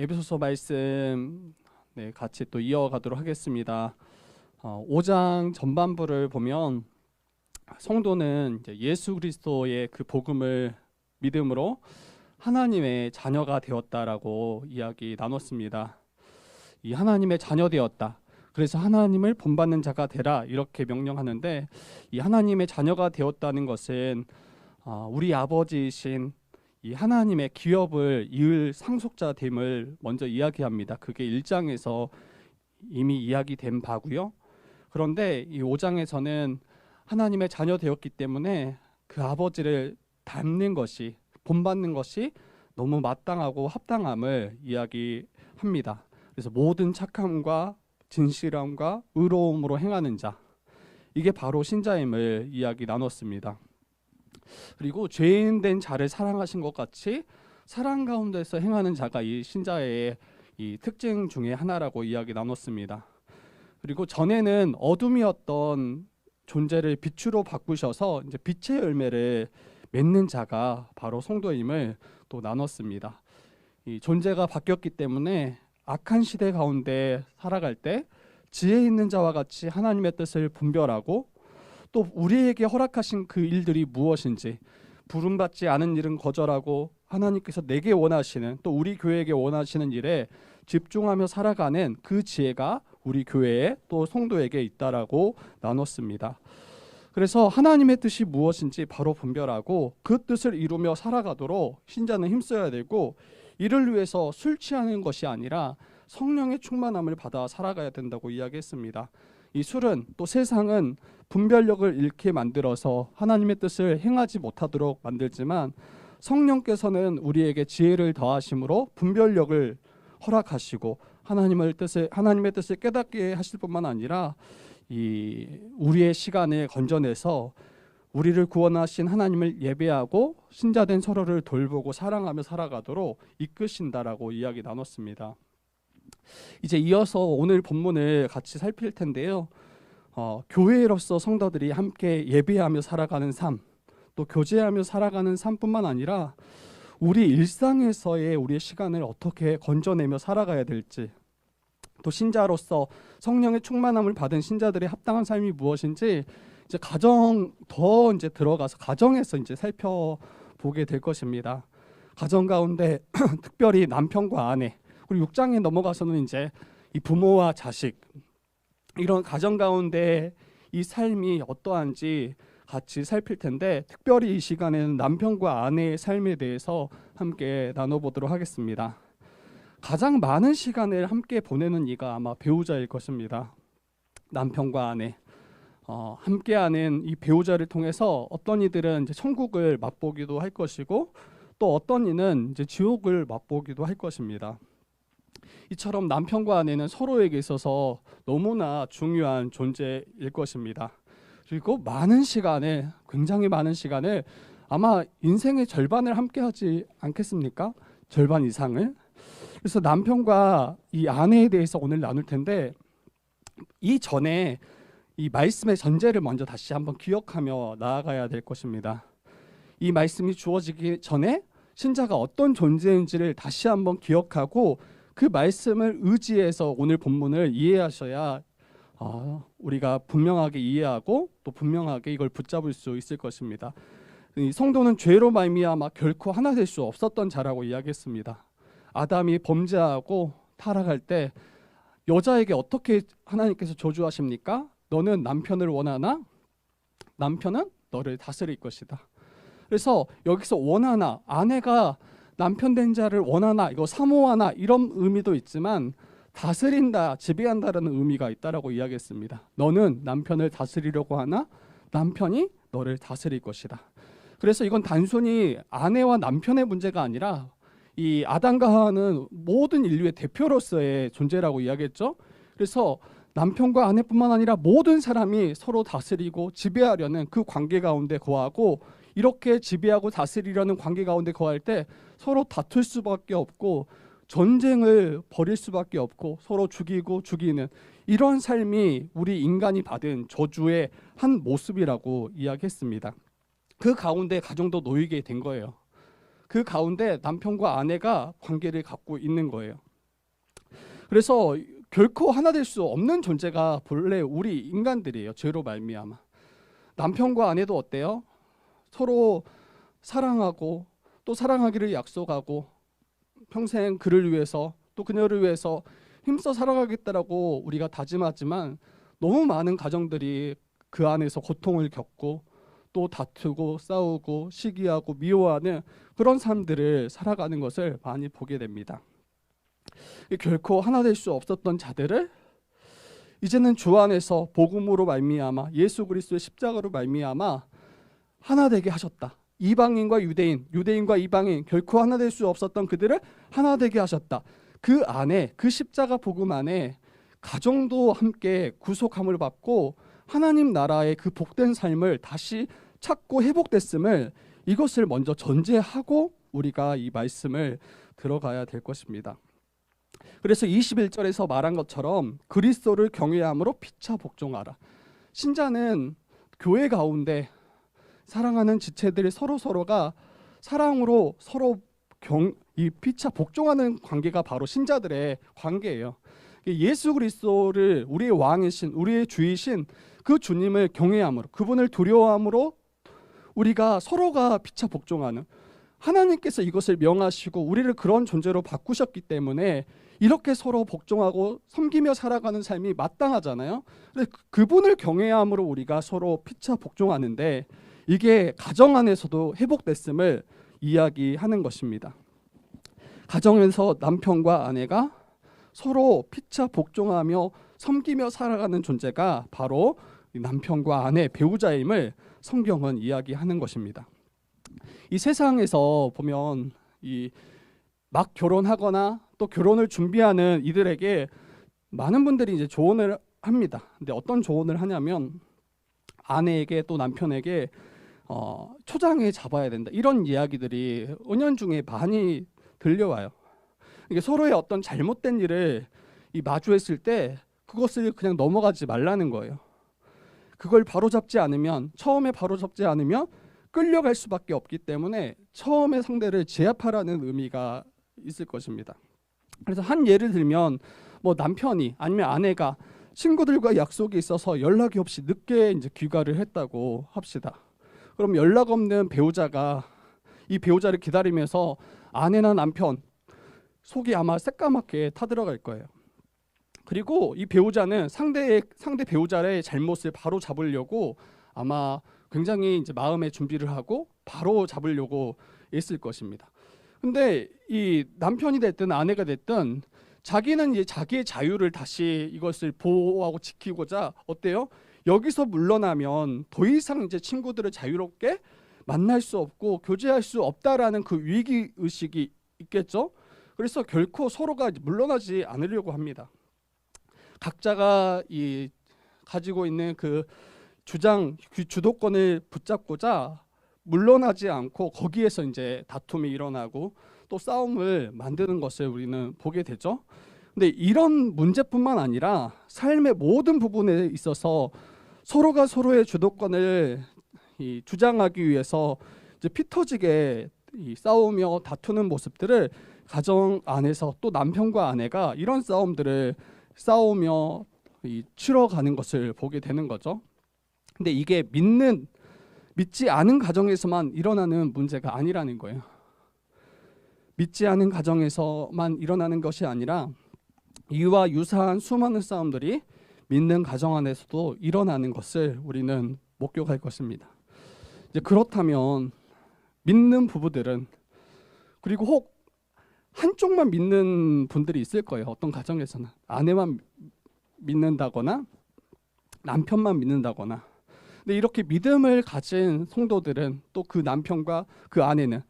에베소서 말씀 같이 또 이어가도록 하겠습니다. 5장 전반부를 보면 성도는 이제 예수 그리스도의 그 복음을 믿음으로 하나님의 자녀가 되었다라고 이야기 나눴습니다. 이 하나님의 자녀 되었다. 그래서 하나님을 본받는 자가 되라 이렇게 명령하는데, 이 하나님의 자녀가 되었다는 것은 우리 아버지이신 이 하나님의 기업을 이을 상속자 됨을 먼저 이야기합니다. 그게 1장에서 이미 이야기된 바고요. 그런데 이 5장에서는 하나님의 자녀 되었기 때문에 그 아버지를 닮는 것이, 본받는 것이 너무 마땅하고 합당함을 이야기합니다. 그래서 모든 착함과 진실함과 의로움으로 행하는 자, 이게 바로 신자임을 이야기 나눴습니다. 그리고 죄인 된 자를 사랑하신 것 같이 사랑 가운데서 행하는 자가 이 신자의 이 특징 중에 하나라고 이야기 나눴습니다. 그리고 전에는 어둠이었던 존재를 빛으로 바꾸셔서 이제 빛의 열매를 맺는 자가 바로 성도임을 또 나눴습니다. 이 존재가 바뀌었기 때문에 악한 시대 가운데 살아갈 때 지혜 있는 자와 같이 하나님의 뜻을 분별하고, 또 우리에게 허락하신 그 일들이 무엇인지, 부름받지 않은 일은 거절하고 하나님께서 내게 원하시는, 또 우리 교회에게 원하시는 일에 집중하며 살아가는 그 지혜가 우리 교회에 또 성도에게 있다라고 나눴습니다. 그래서 하나님의 뜻이 무엇인지 바로 분별하고 그 뜻을 이루며 살아가도록 신자는 힘써야 되고, 이를 위해서 술 취하는 것이 아니라 성령의 충만함을 받아 살아가야 된다고 이야기했습니다. 이 술은, 또 세상은 분별력을 잃게 만들어서 하나님의 뜻을 행하지 못하도록 만들지만, 성령께서는 우리에게 지혜를 더하심으로 분별력을 허락하시고 하나님의 뜻을 깨닫게 하실 뿐만 아니라 우리의 시간을 건져내서 우리를 구원하신 하나님을 예배하고 신자된 서로를 돌보고 사랑하며 살아가도록 이끄신다라고 이야기 나눴습니다. 이제 이어서 오늘 본문을 같이 살필 텐데요. 교회로서 성도들이 함께 예배하며 살아가는 삶, 또 교제하며 살아가는 삶뿐만 아니라 우리 일상에서의 우리의 시간을 어떻게 건져내며 살아가야 될지, 또 신자로서 성령의 충만함을 받은 신자들의 합당한 삶이 무엇인지 이제 이제 들어가서 가정에서 이제 살펴보게 될 것입니다. 가정 가운데 특별히 남편과 아내, 그리고 6장에 넘어가서는 이제 이 부모와 자식, 이런 가정 가운데 이 삶이 어떠한지 같이 살필 텐데, 특별히 이 시간에는 남편과 아내의 삶에 대해서 함께 나눠보도록 하겠습니다. 가장 많은 시간을 함께 보내는 이가 아마 배우자일 것입니다. 남편과 아내, 함께하는 이 배우자를 통해서 어떤 이들은 이제 천국을 맛보기도 할 것이고, 또 어떤 이는 이제 지옥을 맛보기도 할 것입니다. 이처럼 남편과 아내는 서로에게 있어서 너무나 중요한 존재일 것입니다. 그리고 굉장히 많은 시간을, 아마 인생의 절반을 함께 하지 않겠습니까? 절반 이상을. 그래서 남편과 이 아내에 대해서 오늘 나눌 텐데, 이전에 이 말씀의 전제를 먼저 다시 한번 기억하며 나아가야 될 것입니다. 이 말씀이 주어지기 전에 신자가 어떤 존재인지를 다시 한번 기억하고 그 말씀을 의지해서 오늘 본문을 이해하셔야 우리가 분명하게 이해하고 또 분명하게 이걸 붙잡을 수 있을 것입니다. 이 성도는 죄로 말미암아 결코 하나 될 수 없었던 자라고 이야기했습니다. 아담이 범죄하고 타락할 때 여자에게 어떻게 하나님께서 저주하십니까? 너는 남편을 원하나? 남편은 너를 다스릴 것이다. 그래서 여기서 원하나, 아내가 남편 된 자를 원하나, 이거 사모하나, 이런 의미도 있지만 다스린다, 지배한다라는 의미가 있다라고 이야기했습니다. 너는 남편을 다스리려고 하나? 남편이 너를 다스릴 것이다. 그래서 이건 단순히 아내와 남편의 문제가 아니라 이 아담과 하와는 모든 인류의 대표로서의 존재라고 이야기했죠. 그래서 남편과 아내뿐만 아니라 모든 사람이 서로 다스리고 지배하려는 그 관계 가운데 거하고, 이렇게 지배하고 다스리려는 관계 가운데 거할 때 서로 다툴 수밖에 없고 전쟁을 벌일 수밖에 없고 서로 죽이고 죽이는 이런 삶이 우리 인간이 받은 저주의 한 모습이라고 이야기했습니다. 그 가운데 가정도 놓이게 된 거예요. 그 가운데 남편과 아내가 관계를 갖고 있는 거예요. 그래서 결코 하나 될 수 없는 존재가 본래 우리 인간들이에요. 죄로 말미암아. 남편과 아내도 어때요? 서로 사랑하고 또 사랑하기를 약속하고 평생 그를 위해서 또 그녀를 위해서 힘써 살아가겠다라고 우리가 다짐하지만 너무 많은 가정들이 그 안에서 고통을 겪고 또 다투고 싸우고 시기하고 미워하는 그런 삶들을 살아가는 것을 많이 보게 됩니다. 결코 하나 될 수 없었던 자들을 이제는 주 안에서 복음으로 말미암아 예수 그리스도의 십자가로 말미암아 하나 되게 하셨다. 이방인과 유대인, 유대인과 이방인 결코 하나 될 수 없었던 그들을 하나 되게 하셨다. 그 안에 그 십자가 복음 안에 가정도 함께 구속함을 받고 하나님 나라의 그 복된 삶을 다시 찾고 회복됐음을 이것을 먼저 전제하고 우리가 이 말씀을 들어가야 될 것입니다. 그래서 21절에서 말한 것처럼 그리스도를 경외함으로 피차 복종하라. 신자는 교회 가운데 사랑하는 지체들이 서로가 사랑으로 서로 이 피차 복종하는 관계가 바로 신자들의 관계예요. 예수 그리스도를 우리의 왕이신 우리의 주이신 그 주님을 경외함으로 그분을 두려워함으로 우리가 서로가 피차 복종하는, 하나님께서 이것을 명하시고 우리를 그런 존재로 바꾸셨기 때문에 이렇게 서로 복종하고 섬기며 살아가는 삶이 마땅하잖아요. 근데 그분을 경외함으로 우리가 서로 피차 복종하는데 이게 가정 안에서도 회복됐음을 이야기하는 것입니다. 가정에서 남편과 아내가 서로 피차 복종하며 섬기며 살아가는 존재가 바로 남편과 아내 배우자임을 성경은 이야기하는 것입니다. 이 세상에서 보면 이 막 결혼하거나 또 결혼을 준비하는 이들에게 많은 분들이 이제 조언을 합니다. 근데 어떤 조언을 하냐면 아내에게 또 남편에게 초장에 잡아야 된다, 이런 이야기들이 은연중에 많이 들려와요. 이게 서로의 어떤 잘못된 일을 마주했을 때 그것을 그냥 넘어가지 말라는 거예요. 그걸 처음에 바로잡지 않으면 끌려갈 수밖에 없기 때문에 처음에 상대를 제압하라는 의미가 있을 것입니다. 그래서 한 예를 들면 뭐 남편이 아니면 아내가 친구들과 약속이 있어서 연락이 없이 늦게 이제 귀가를 했다고 합시다. 그럼 연락 없는 배우자가 이 배우자를 기다리면서 아내나 남편 속이 아마 새까맣게 타들어갈 거예요. 그리고 이 배우자는 상대 배우자의 잘못을 바로 잡으려고 아마 굉장히 이제 마음의 준비를 하고 바로 잡으려고 애쓸 것입니다. 근데 이 남편이 됐든 아내가 됐든 자기는 이제 자기의 자유를 다시 이것을 보호하고 지키고자 어때요? 여기서 물러나면 더 이상 이제 친구들을 자유롭게 만날 수 없고 교제할 수 없다라는 그 위기 의식이 있겠죠. 그래서 결코 서로가 물러나지 않으려고 합니다. 각자가 가지고 있는 그 주도권을 붙잡고자 물러나지 않고 거기에서 이제 다툼이 일어나고 또 싸움을 만드는 것을 우리는 보게 되죠. 근데 이런 문제뿐만 아니라 삶의 모든 부분에 있어서 서로가 서로의 주도권을 주장하기 위해서 이제 피터지게 싸우며 다투는 모습들을 가정 안에서 또 남편과 아내가 이런 싸움들을 싸우며 치러가는 것을 보게 되는 거죠. 근데 이게 믿지 않은 가정에서만 일어나는 문제가 아니라는 거예요. 믿지 않은 가정에서만 일어나는 것이 아니라 이와 유사한 수많은 싸움들이 믿는 가정 안에서도 일어나는 것을 우리는 목격할 것입니다. 이제 그렇다면 믿는 부부들은, 그리고 혹 한쪽만 믿는 분들이 있을 거예요. 어떤 가정에서는 아내만 믿는다거나 남편만 믿는다거나. 근데 이렇게 믿음을 가진 성도들은 또 그 남편과 그 아내는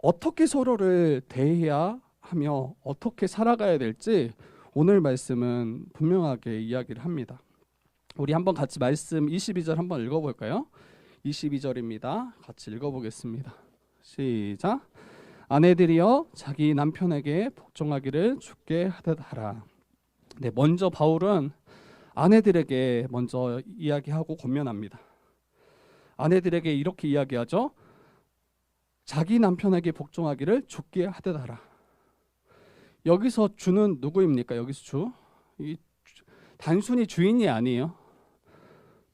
어떻게 서로를 대해야 하며 어떻게 살아가야 될지 오늘 말씀은 분명하게 이야기를 합니다. 우리 한번 같이 말씀 22절 한번 읽어볼까요? 22절입니다. 같이 읽어보겠습니다. 시작. 아내들이여 자기 남편에게 복종하기를 주께 하듯 하라. 네, 먼저 바울은 아내들에게 먼저 이야기하고 권면합니다. 아내들에게 이렇게 이야기하죠. 자기 남편에게 복종하기를 주께 하듯 하라. 여기서 주는 누구입니까? 여기서 주? 단순히 주인이 아니에요.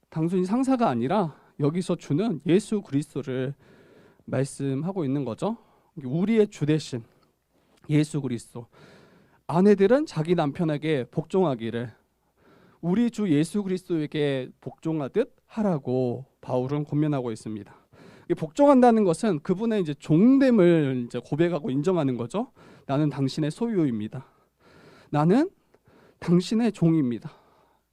단순히 상사가 아니라 여기서 주는 예수 그리스도를 말씀하고 있는 거죠. 우리의 주 대신 예수 그리스도. 아내들은 자기 남편에게 복종하기를 우리 주 예수 그리스도에게 복종하듯 하라고 바울은 권면하고 있습니다. 복종한다는 것은 그분의 이제 종됨을 이제 고백하고 인정하는 거죠. 나는 당신의 소유입니다. 나는 당신의 종입니다.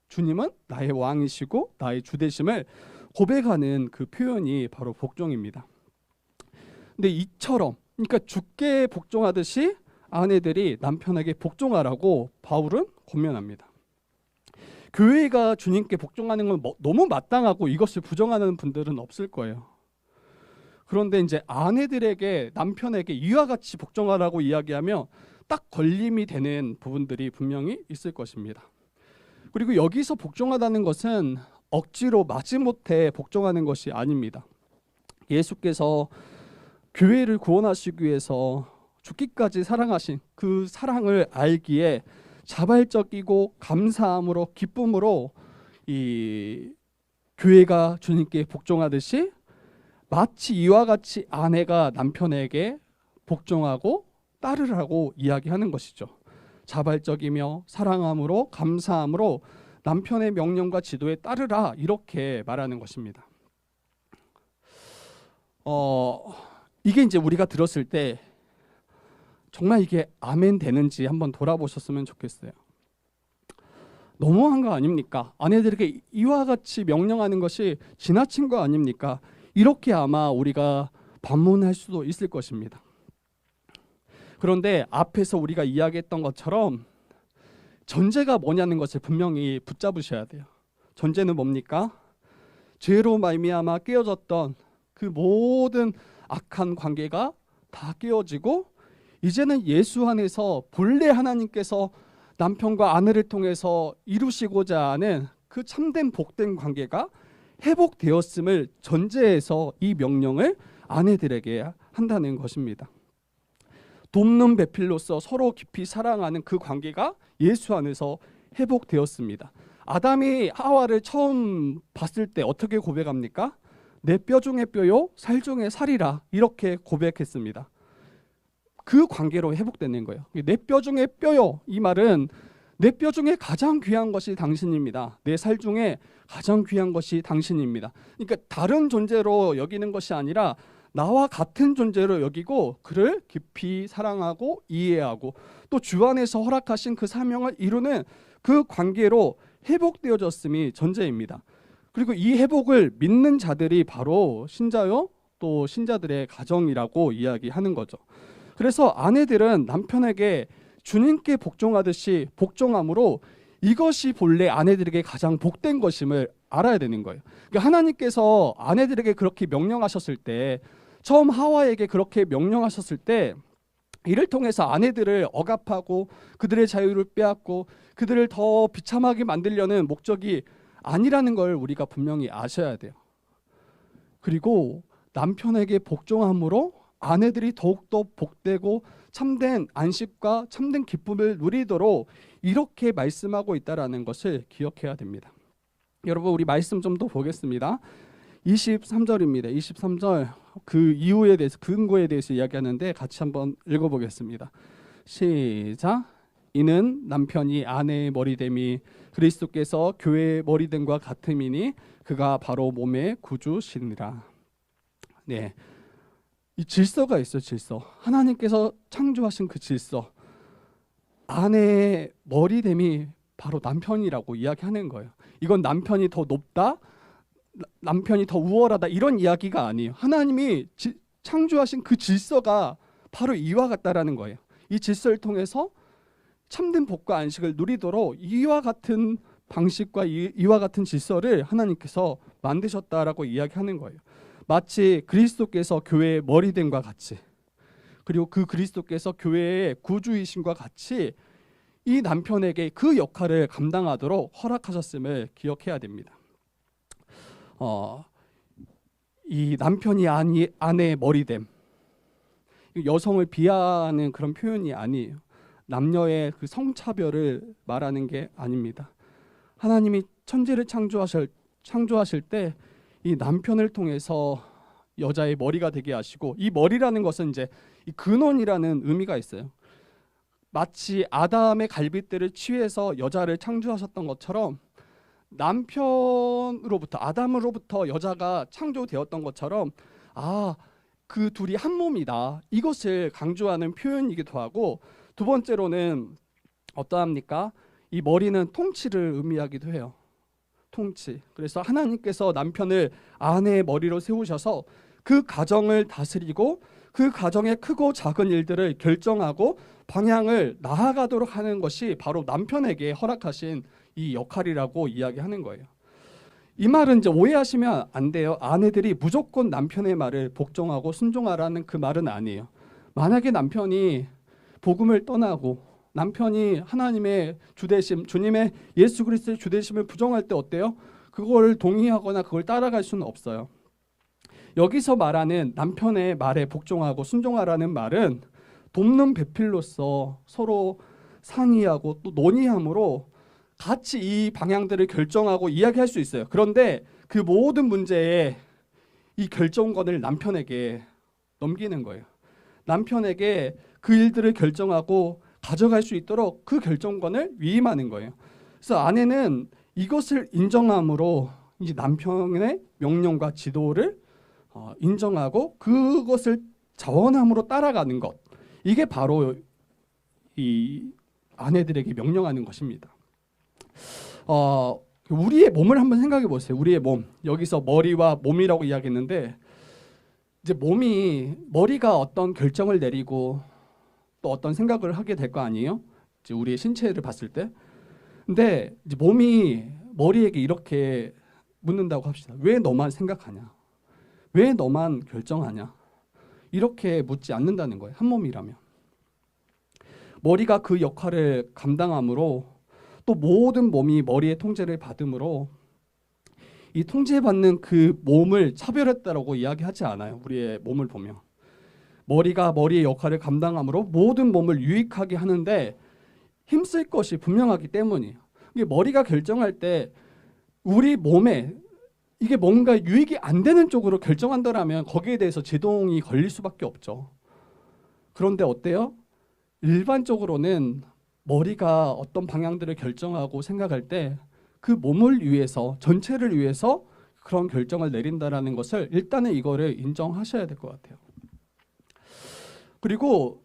주님은 나의 왕이시고 나의 주되심을 고백하는 그 표현이 바로 복종입니다. 근데 이처럼 그러니까 주께 복종하듯이 아내들이 남편에게 복종하라고 바울은 권면합니다. 교회가 주님께 복종하는 건 너무 마땅하고 이것을 부정하는 분들은 없을 거예요. 그런데 이제 아내들에게 남편에게 이와 같이 복종하라고 이야기하면 딱 걸림이 되는 부분들이 분명히 있을 것입니다. 그리고 여기서 복종하다는 것은 억지로 마지못해 복종하는 것이 아닙니다. 예수께서 교회를 구원하시기 위해서 죽기까지 사랑하신 그 사랑을 알기에 자발적이고 감사함으로 기쁨으로 이 교회가 주님께 복종하듯이 마치 이와 같이 아내가 남편에게 복종하고 따르라고 이야기하는 것이죠. 자발적이며 사랑함으로 감사함으로 남편의 명령과 지도에 따르라 이렇게 말하는 것입니다. 이게 이제 우리가 들었을 때 정말 이게 아멘 되는지 한번 돌아보셨으면 좋겠어요. 너무한 거 아닙니까? 아내들에게 이와 같이 명령하는 것이 지나친 거 아닙니까? 이렇게 아마 우리가 반문할 수도 있을 것입니다. 그런데 앞에서 우리가 이야기했던 것처럼 전제가 뭐냐는 것을 분명히 붙잡으셔야 돼요. 전제는 뭡니까? 죄로 말미암아 깨어졌던 그 모든 악한 관계가 다 깨어지고 이제는 예수 안에서 본래 하나님께서 남편과 아내를 통해서 이루시고자 하는 그 참된 복된 관계가 회복되었음을 전제해서 이 명령을 아내들에게 한다는 것입니다. 돕는 배필로서 서로 깊이 사랑하는 그 관계가 예수 안에서 회복되었습니다. 아담이 하와를 처음 봤을 때 어떻게 고백합니까? 내 뼈 중의 뼈요 살 중의 살이라 이렇게 고백했습니다. 그 관계로 회복되는 거예요. 내 뼈 중의 뼈요 이 말은 내 뼈 중에 가장 귀한 것이 당신입니다. 내 살 중에 가장 귀한 것이 당신입니다. 그러니까 다른 존재로 여기는 것이 아니라 나와 같은 존재로 여기고 그를 깊이 사랑하고 이해하고 또 주 안에서 허락하신 그 사명을 이루는 그 관계로 회복되어졌음이 전제입니다. 그리고 이 회복을 믿는 자들이 바로 신자요 또 신자들의 가정이라고 이야기하는 거죠. 그래서 아내들은 남편에게 주님께 복종하듯이 복종함으로 이것이 본래 아내들에게 가장 복된 것임을 알아야 되는 거예요. 그러니까 하나님께서 아내들에게 그렇게 명령하셨을 때 처음 하와에게 그렇게 명령하셨을 때 이를 통해서 아내들을 억압하고 그들의 자유를 빼앗고 그들을 더 비참하게 만들려는 목적이 아니라는 걸 우리가 분명히 아셔야 돼요. 그리고 남편에게 복종함으로 아내들이 더욱더 복되고 참된 안식과 참된 기쁨을 누리도록 이렇게 말씀하고 있다는 것을 기억해야 됩니다. 여러분 우리 말씀 좀 더 보겠습니다. 23절입니다. 23절 그 이유에 대해서 근거에 대해서 이야기하는데 같이 한번 읽어보겠습니다. 시작. 이는 남편이 아내의 머리됨이 그리스도께서 교회의 머리됨과 같음이니 그가 바로 몸의 구주시니라. 네, 이 질서가 있어요. 질서. 하나님께서 창조하신 그 질서. 아내의 머리됨이 바로 남편이라고 이야기하는 거예요. 이건 남편이 더 높다, 남편이 더 우월하다 이런 이야기가 아니에요. 하나님이 창조하신 그 질서가 바로 이와 같다라는 거예요. 이 질서를 통해서 참된 복과 안식을 누리도록 이와 같은 방식과 이와 같은 질서를 하나님께서 만드셨다라고 이야기하는 거예요. 마치 그리스도께서 교회의 머리됨과 같이 그리고 그 그리스도께서 교회의 구주이심과 같이 이 남편에게 그 역할을 감당하도록 허락하셨음을 기억해야 됩니다. 이 남편이 아내의 머리됨, 여성을 비하하는 그런 표현이 아니에요. 남녀의 그 성차별을 말하는 게 아닙니다. 하나님이 천지를 창조하실 때 이 남편을 통해서 여자의 머리가 되게 하시고, 이 머리라는 것은 이제 이 근원이라는 의미가 있어요. 마치 아담의 갈빗대를 취해서 여자를 창조하셨던 것처럼 남편으로부터, 아담으로부터 여자가 창조되었던 것처럼 그 둘이 한 몸이다, 이것을 강조하는 표현이기도 하고, 두 번째로는 어떠합니까? 이 머리는 통치를 의미하기도 해요. 통치. 그래서 하나님께서 남편을 아내의 머리로 세우셔서 그 가정을 다스리고 그 가정의 크고 작은 일들을 결정하고 방향을 나아가도록 하는 것이 바로 남편에게 허락하신 이 역할이라고 이야기하는 거예요. 이 말은 이제 오해하시면 안 돼요. 아내들이 무조건 남편의 말을 복종하고 순종하라는 그 말은 아니에요. 만약에 남편이 복음을 떠나고 남편이 하나님의 주대심, 주님의 예수 그리스도의 주대심을 부정할 때 어때요? 그걸 동의하거나 그걸 따라갈 수는 없어요. 여기서 말하는 남편의 말에 복종하고 순종하라는 말은 돕는 배필로서 서로 상의하고 또 논의함으로 같이 이 방향들을 결정하고 이야기할 수 있어요. 그런데 그 모든 문제에 이 결정권을 남편에게 넘기는 거예요. 남편에게 그 일들을 결정하고 가져갈 수 있도록 그 결정권을 위임하는 거예요. 그래서 아내는 이것을 인정함으로 이제 남편의 명령과 지도를 인정하고 그것을 자원함으로 따라가는 것, 이게 바로 이 아내들에게 명령하는 것입니다. 우리의 몸을 한번 생각해 보세요. 우리의 몸, 여기서 머리와 몸이라고 이야기했는데, 이제 머리가 어떤 결정을 내리고 또 어떤 생각을 하게 될 거 아니에요? 이제 우리의 신체를 봤을 때. 근데 이제 몸이 머리에게 이렇게 묻는다고 합시다. 왜 너만 생각하냐? 왜 너만 결정하냐? 이렇게 묻지 않는다는 거예요. 한 몸이라면. 머리가 그 역할을 감당함으로 또 모든 몸이 머리의 통제를 받음으로 이 통제받는 그 몸을 차별했다라고 이야기하지 않아요. 우리의 몸을 보면. 머리가 머리의 역할을 감당함으로 모든 몸을 유익하게 하는데 힘쓸 것이 분명하기 때문이에요. 이게 머리가 결정할 때 우리 몸에 이게 뭔가 유익이 안 되는 쪽으로 결정한다라면 거기에 대해서 제동이 걸릴 수밖에 없죠. 그런데 어때요? 일반적으로는 머리가 어떤 방향들을 결정하고 생각할 때 그 몸을 위해서, 전체를 위해서 그런 결정을 내린다라는 것을 일단은 이거를 인정하셔야 될 것 같아요. 그리고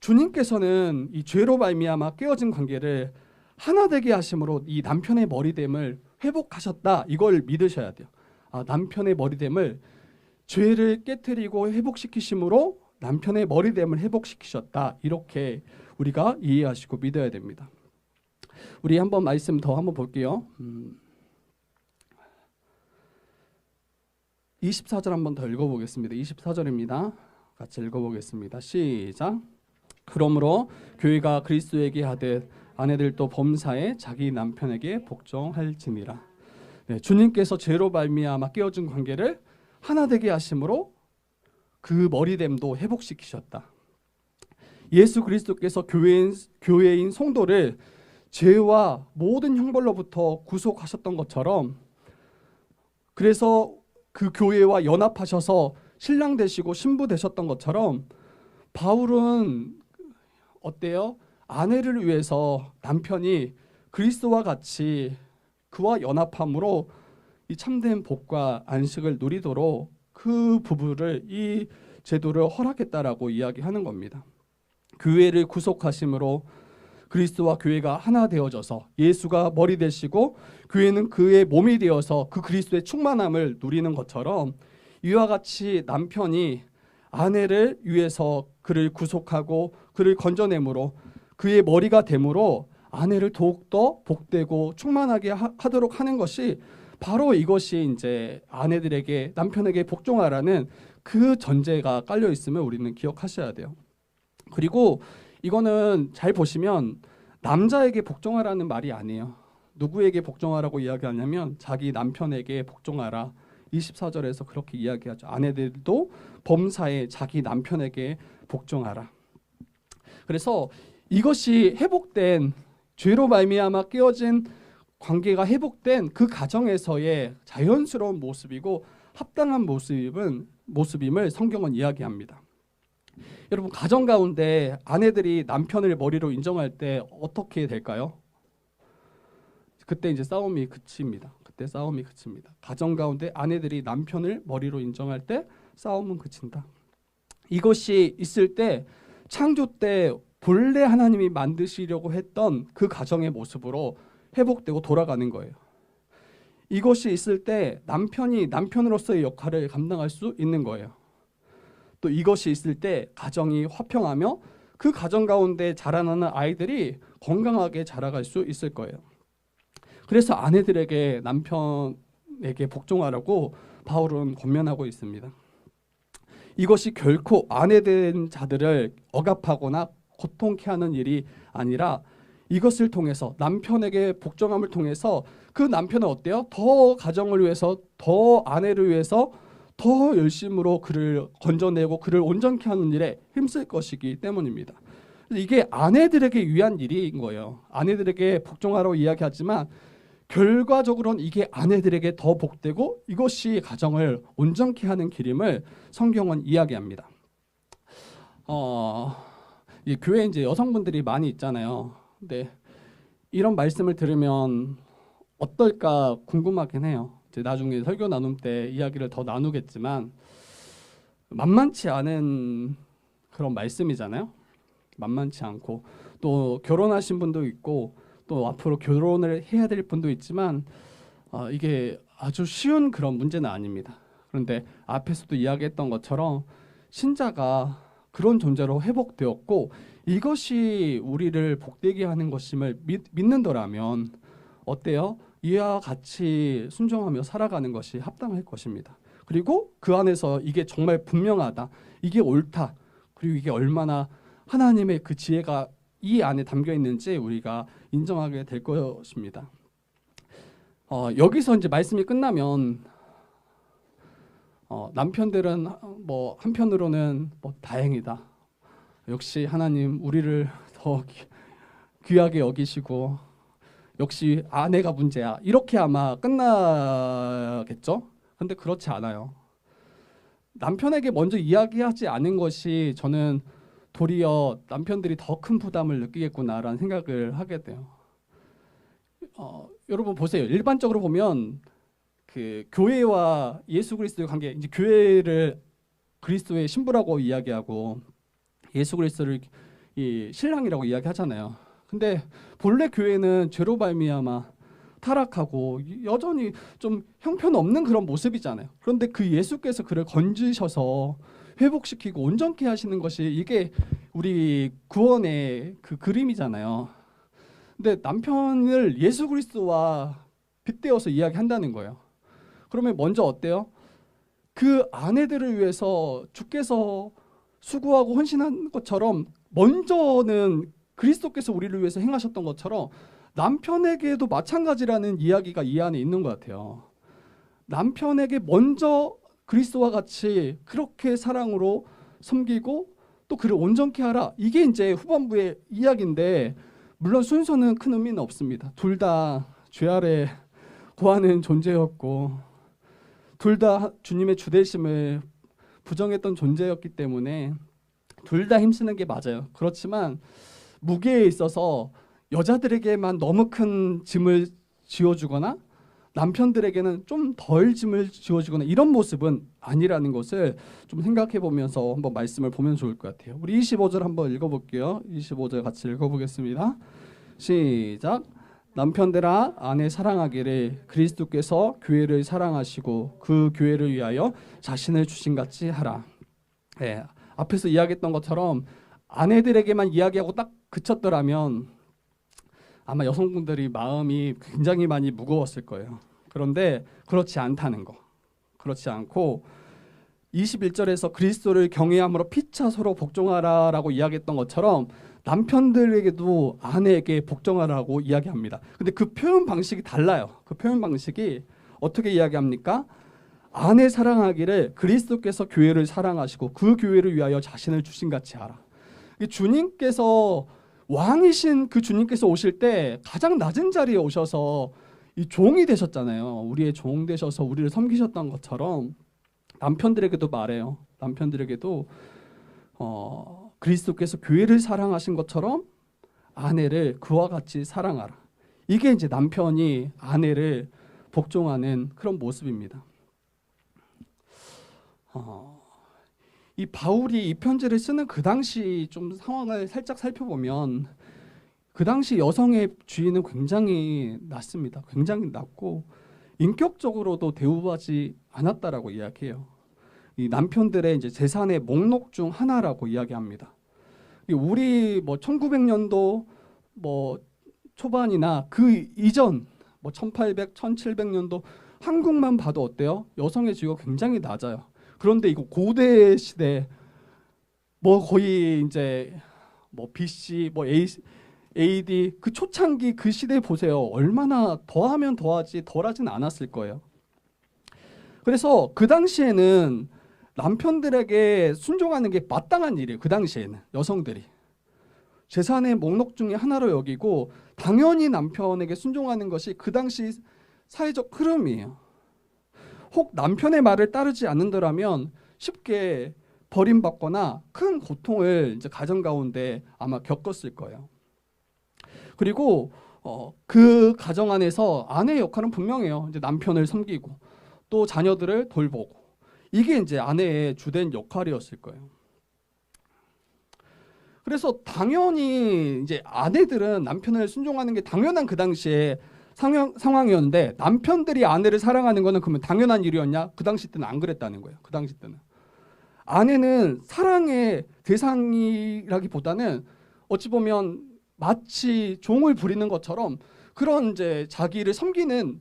주님께서는 이 죄로 말미암아 깨어진 관계를 하나 되게 하심으로 이 남편의 머리됨을 회복하셨다, 이걸 믿으셔야 돼요. 남편의 머리됨을 죄를 깨트리고 회복시키심으로 남편의 머리됨을 회복시키셨다, 이렇게 우리가 이해하시고 믿어야 됩니다. 우리 한번 말씀 더 한번 볼게요. 24절 한번 더 읽어보겠습니다. 24절입니다. 같이 읽어보겠습니다. 시작. 그러므로 교회가 그리스도에게 하듯 아내들도 범사에 자기 남편에게 복종할지니라. 네, 주님께서 죄로 말미암아 깨어진 관계를 하나 되게 하심으로 그 머리됨도 회복시키셨다. 예수 그리스도께서 교회인 성도를 죄와 모든 형벌로부터 구속하셨던 것처럼, 그래서 그 교회와 연합하셔서 신랑 되시고 신부 되셨던 것처럼 바울은 어때요? 아내를 위해서 남편이 그리스도와 같이 그와 연합함으로 이 참된 복과 안식을 누리도록 그 부부를, 이 제도를 허락했다라고 이야기하는 겁니다. 교회를 구속하심으로 그리스도와 교회가 하나 되어져서 예수가 머리 되시고 교회는 그의 몸이 되어서 그 그리스도의 충만함을 누리는 것처럼, 이와 같이 남편이 아내를 위해서 그를 구속하고 그를 건져내므로 그의 머리가 됨으로 아내를 더욱더 복되고 충만하게 하도록 하는 것이 바로 이것이 이제 아내들에게, 남편에게 복종하라는 그 전제가 깔려 있음을 우리는 기억하셔야 돼요. 그리고 이거는 잘 보시면 남자에게 복종하라는 말이 아니에요. 누구에게 복종하라고 이야기하냐면 자기 남편에게 복종하라. 24절에서 그렇게 이야기하죠. 아내들도 범사에 자기 남편에게 복종하라. 그래서 이것이 회복된, 죄로 말미암아 깨어진 관계가 회복된 그 가정에서의 자연스러운 모습이고 합당한 모습임을 성경은 이야기합니다. 여러분, 가정 가운데 아내들이 남편을 머리로 인정할 때 어떻게 될까요? 그때 이제 싸움이 그칩니다. 그때 싸움이 그칩니다. 가정 가운데 아내들이 남편을 머리로 인정할 때 싸움은 그친다. 이것이 있을 때 창조 때 본래 하나님이 만드시려고 했던 그 가정의 모습으로 회복되고 돌아가는 거예요. 이것이 있을 때 남편이 남편으로서의 역할을 감당할 수 있는 거예요. 또 이것이 있을 때 가정이 화평하며 그 가정 가운데 자라나는 아이들이 건강하게 자라갈 수 있을 거예요. 그래서 아내들에게 남편에게 복종하라고 바울은 권면하고 있습니다. 이것이 결코 아내된 자들을 억압하거나 고통케 하는 일이 아니라 이것을 통해서 남편에게 복종함을 통해서 그 남편은 어때요? 더 가정을 위해서, 더 아내를 위해서 더 열심으로 그를 건져내고 그를 온전케 하는 일에 힘쓸 것이기 때문입니다. 이게 아내들에게 위한 일인 거예요. 아내들에게 복종하라고 이야기하지만 결과적으로는 이게 아내들에게 더 복되고 이것이 가정을 온전케 하는 길임을 성경은 이야기합니다. 이 교회에 이제 여성분들이 많이 있잖아요. 근데 이런 말씀을 들으면 어떨까 궁금하긴 해요. 이제 나중에 설교 나눔 때 이야기를 더 나누겠지만 만만치 않은 그런 말씀이잖아요. 만만치 않고 또 결혼하신 분도 있고 또 앞으로 결혼을 해야 될 분도 있지만 이게 아주 쉬운 그런 문제는 아닙니다. 그런데 앞에서도 이야기했던 것처럼 신자가 그런 존재로 회복되었고 이것이 우리를 복되게 하는 것임을 믿는다라면 어때요? 이와 같이 순종하며 살아가는 것이 합당할 것입니다. 그리고 그 안에서 이게 정말 분명하다, 이게 옳다, 그리고 이게 얼마나 하나님의 그 지혜가 이 안에 담겨 있는지 우리가 인정하게 될 것입니다. 여기서 이제 말씀이 끝나면 남편들은 뭐 한편으로는 뭐 다행이다. 역시 하나님 우리를 더 귀하게 여기시고 역시 아내가 문제야. 이렇게 아마 끝나겠죠? 근데 그렇지 않아요. 남편에게 먼저 이야기하지 않은 것이 저는 도리어 남편들이 더 큰 부담을 느끼겠구나라는 생각을 하게 돼요. 여러분 보세요. 일반적으로 보면 그 교회와 예수 그리스도의 관계, 이제 교회를 그리스도의 신부라고 이야기하고 예수 그리스도를 이 신랑이라고 이야기하잖아요. 근데 본래 교회는 죄로 말미암아 타락하고 여전히 좀 형편없는 그런 모습이잖아요. 그런데 그 예수께서 그를 건지셔서 회복시키고 온전케 하시는 것이 이게 우리 구원의 그 그림이잖아요. 근데 남편을 예수 그리스도와 빗대어서 이야기한다는 거예요. 그러면 먼저 어때요? 그 아내들을 위해서 주께서 수고하고 헌신한 것처럼 먼저는 그리스도께서 우리를 위해서 행하셨던 것처럼 남편에게도 마찬가지라는 이야기가 이 안에 있는 것 같아요. 남편에게 먼저 그리스도와 같이 그렇게 사랑으로 섬기고 또 그를 온전케 하라. 이게 이제 후반부의 이야기인데 물론 순서는 큰 의미는 없습니다. 둘 다 죄 아래 고하는 존재였고 둘 다 주님의 주되심을 부정했던 존재였기 때문에 둘 다 힘쓰는 게 맞아요. 그렇지만 무게에 있어서 여자들에게만 너무 큰 짐을 지어주거나 남편들에게는 좀 덜 짐을 지어주거나 이런 모습은 아니라는 것을 좀 생각해 보면서 한번 말씀을 보면 좋을 것 같아요. 우리 25절 한번 읽어볼게요. 25절 같이 읽어보겠습니다. 시작. 남편들아 아내 사랑하기를 그리스도께서 교회를 사랑하시고 그 교회를 위하여 자신을 주신같이 하라. 네, 앞에서 이야기했던 것처럼 아내들에게만 이야기하고 딱 그쳤더라면 아마 여성분들이 마음이 굉장히 많이 무거웠을 거예요. 그런데 그렇지 않다는 거. 그렇지 않고 21절에서 그리스도를 경외함으로 피차 서로 복종하라라고 이야기했던 것처럼 남편들에게도 아내에게 복종하라고 이야기합니다. 근데 그 표현 방식이 달라요. 그 표현 방식이 어떻게 이야기합니까? 아내 사랑하기를 그리스도께서 교회를 사랑하시고 그 교회를 위하여 자신을 주신같이 하라. 주님께서 왕이신 그 주님께서 오실 때 가장 낮은 자리에 오셔서 이 종이 되셨잖아요. 우리의 종 되셔서 우리를 섬기셨던 것처럼 남편들에게도 말해요. 남편들에게도 그리스도께서 교회를 사랑하신 것처럼 아내를 그와 같이 사랑하라. 이게 이제 남편이 아내를 복종하는 그런 모습입니다. 이 바울이 이 편지를 쓰는 그 당시 좀 상황을 살짝 살펴보면 그 당시 여성의 주의는 굉장히 낮습니다. 굉장히 낮고 인격적으로도 대우하지 않았다라고 이야기해요. 이 남편들의 이제 재산의 목록 중 하나라고 이야기합니다. 우리 뭐 1900년도 뭐 초반이나 그 이전 뭐 1800, 1700년도 한국만 봐도 어때요? 여성의 지위가 굉장히 낮아요. 그런데 이거 고대 시대 뭐 거의 이제 뭐 BC 뭐 AD 그 초창기 그 시대 보세요. 얼마나 더하면 더하지 덜하진 않았을 거예요. 그래서 그 당시에는 남편들에게 순종하는 게 마땅한 일이에요. 그 당시에는 여성들이 재산의 목록 중에 하나로 여기고 당연히 남편에게 순종하는 것이 그 당시 사회적 흐름이에요. 혹 남편의 말을 따르지 않는다면 쉽게 버림받거나 큰 고통을 이제 가정 가운데 아마 겪었을 거예요. 그리고 그 가정 안에서 아내의 역할은 분명해요. 이제 남편을 섬기고 또 자녀들을 돌보고 이게 이제 아내의 주된 역할이었을 거예요. 그래서 당연히 이제 아내들은 남편을 순종하는 게 당연한 그 당시에 상황이었는데 남편들이 아내를 사랑하는 거는 그러면 당연한 일이었냐? 그 당시 때는 안 그랬다는 거예요. 그 당시 때는 아내는 사랑의 대상이라기보다는 어찌 보면 마치 종을 부리는 것처럼 그런 이제 자기를 섬기는